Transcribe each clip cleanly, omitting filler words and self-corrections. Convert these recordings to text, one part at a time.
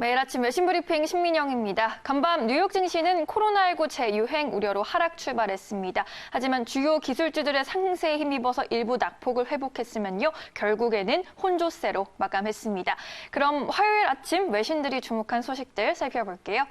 매일 아침 외신 브리핑 신민영입니다. 간밤 뉴욕 증시는 코로나19 재유행 우려로 하락 출발했습니다. 하지만 주요 기술주들의 상세에 힘입어서 일부 낙폭을 회복했으면요. 결국에는 혼조세로 마감했습니다. 그럼 화요일 아침 외신들이 주목한 소식들 살펴볼게요.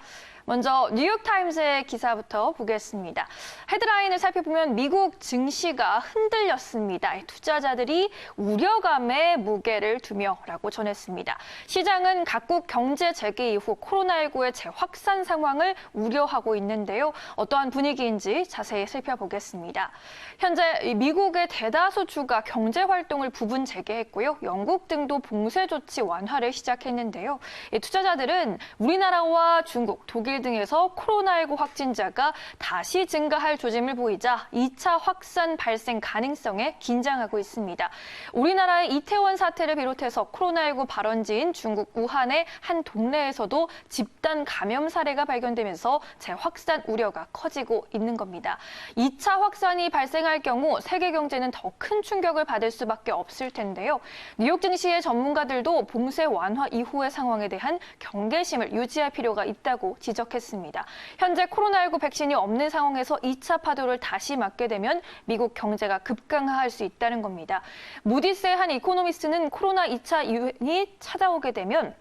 먼저 뉴욕타임스의 기사부터 보겠습니다. 헤드라인을 살펴보면 미국 증시가 흔들렸습니다. 투자자들이 우려감에 무게를 두며라고 전했습니다. 시장은 각국 경제 재개 이후 코로나19의 재확산 상황을 우려하고 있는데요. 어떠한 분위기인지 자세히 살펴보겠습니다. 현재 미국의 대다수 주가 경제 활동을 부분 재개했고요. 영국 등도 봉쇄 조치 완화를 시작했는데요. 투자자들은 우리나라와 중국, 독일 등에서 코로나19 확진자가 다시 증가할 조짐을 보이자 2차 확산 발생 가능성에 긴장하고 있습니다. 우리나라의 이태원 사태를 비롯해서 코로나19 발원지인 중국 우한의 한 동네에서도 집단 감염 사례가 발견되면서 재확산 우려가 커지고 있는 겁니다. 2차 확산이 발생할 경우 세계 경제는 더 큰 충격을 받을 수밖에 없을 텐데요. 뉴욕 증시의 전문가들도 봉쇄 완화 이후의 상황에 대한 경계심을 유지할 필요가 있다고 지적했습니다. 현재 코로나19 백신이 없는 상황에서 2차 파도를 다시 맞게 되면 미국 경제가 급강하할 수 있다는 겁니다. 무디스의 한 이코노미스트는 코로나 2차 유행이 찾아오게 되면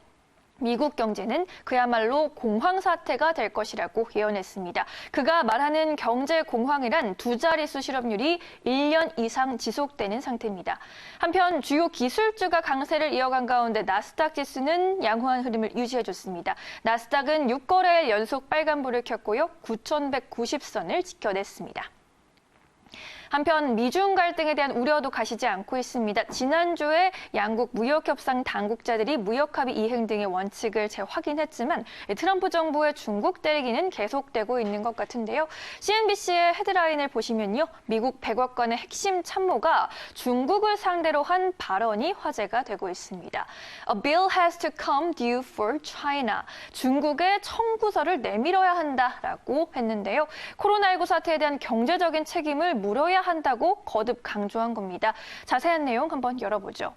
미국 경제는 그야말로 공황 사태가 될 것이라고 예언했습니다. 그가 말하는 경제 공황이란 두 자릿수 실업률이 1년 이상 지속되는 상태입니다. 한편 주요 기술주가 강세를 이어간 가운데 나스닥 지수는 양호한 흐름을 유지해줬습니다. 나스닥은 6거래일 연속 빨간불을 켰고요. 9,190선을 지켜냈습니다. 한편 미중 갈등에 대한 우려도 가시지 않고 있습니다. 지난주에 양국 무역협상 당국자들이 무역합의 이행 등의 원칙을 재확인했지만 트럼프 정부의 중국 때리기는 계속되고 있는 것 같은데요. CNBC의 헤드라인을 보시면요. 미국 백악관의 핵심 참모가 중국을 상대로 한 발언이 화제가 되고 있습니다. A bill has to come due for China. 중국에 청구서를 내밀어야 한다라고 했는데요. 코로나19 사태에 대한 경제적인 책임을 물어야 한다고 거듭 강조한 겁니다. 자세한 내용 한번 열어보죠.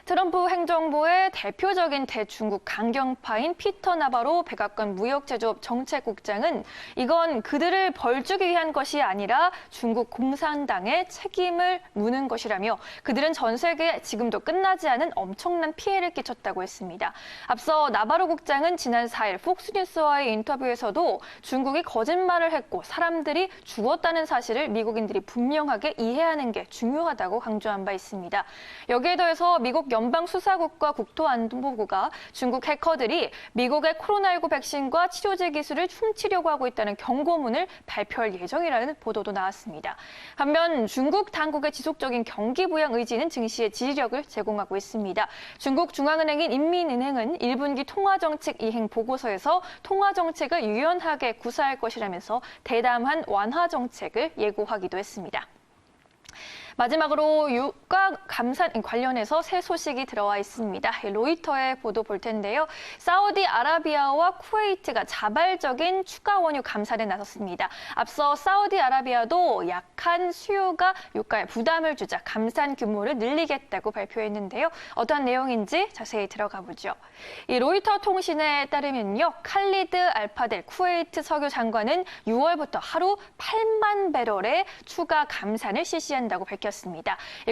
트럼프 행정부의 대표적인 대중국 강경파인 피터 나바로 백악관 무역제조업 정책국장은 이건 그들을 벌주기 위한 것이 아니라 중국 공산당의 책임을 묻는 것이라며 그들은 전 세계에 지금도 끝나지 않은 엄청난 피해를 끼쳤다고 했습니다. 앞서 나바로 국장은 지난 4일 폭스뉴스와의 인터뷰에서도 중국이 거짓말을 했고 사람들이 죽었다는 사실을 미국인들이 분명하게 이해하는 게 중요하다고 강조한 바 있습니다. 여기에 더해서 미국 연방수사국과 국토안보부가 중국 해커들이 미국의 코로나19 백신과 치료제 기술을 훔치려고 하고 있다는 경고문을 발표할 예정이라는 보도도 나왔습니다. 반면 중국 당국의 지속적인 경기 부양 의지는 증시에 지지력을 제공하고 있습니다. 중국 중앙은행인 인민은행은 1분기 통화정책 이행 보고서에서 통화정책을 유연하게 구사할 것이라면서 대담한 완화 정책을 예고하기도 했습니다. 마지막으로 유가 감산 관련해서 새 소식이 들어와 있습니다. 로이터의 보도 볼 텐데요. 사우디아라비아와 쿠웨이트가 자발적인 추가 원유 감산에 나섰습니다. 앞서 사우디아라비아도 약한 수요가 유가에 부담을 주자 감산 규모를 늘리겠다고 발표했는데요. 어떤 내용인지 자세히 들어가 보죠. 이 로이터 통신에 따르면요. 칼리드 알파델 쿠웨이트 석유 장관은 6월부터 하루 8만 배럴의 추가 감산을 실시한다고 밝혔습니다.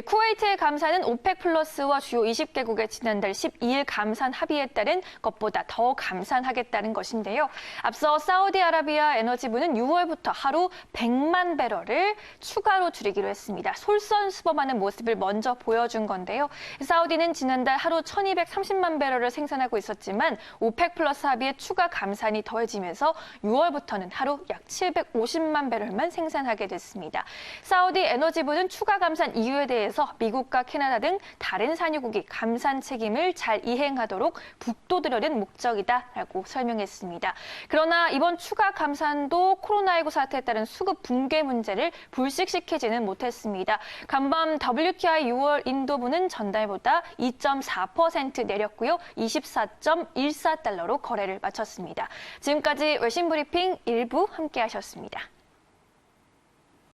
쿠웨이트의 감산은 오펙 플러스와 주요 20개국의 지난달 12일 감산 합의에 따른 것보다 더 감산하겠다는 것인데요. 앞서 사우디아라비아 에너지부는 6월부터 하루 100만 배럴을 추가로 줄이기로 했습니다. 솔선수범하는 모습을 먼저 보여준 건데요. 사우디는 지난달 하루 1230만 배럴을 생산하고 있었지만 오펙 플러스 합의에 추가 감산이 더해지면서 6월부터는 하루 약 750만 배럴만 생산하게 됐습니다. 사우디 에너지부는 추가 감산 이유에 대해서 미국과 캐나다 등 다른 산유국이 감산 책임을 잘 이행하도록 북돋으려는 목적이다라고 설명했습니다. 그러나 이번 추가 감산도 코로나19 사태에 따른 수급 붕괴 문제를 불식시키지는 못했습니다. 간밤 WTI 6월 인도부는 전달보다 2.4% 내렸고요. 24.14달러로 거래를 마쳤습니다. 지금까지 외신 브리핑 1부 함께하셨습니다.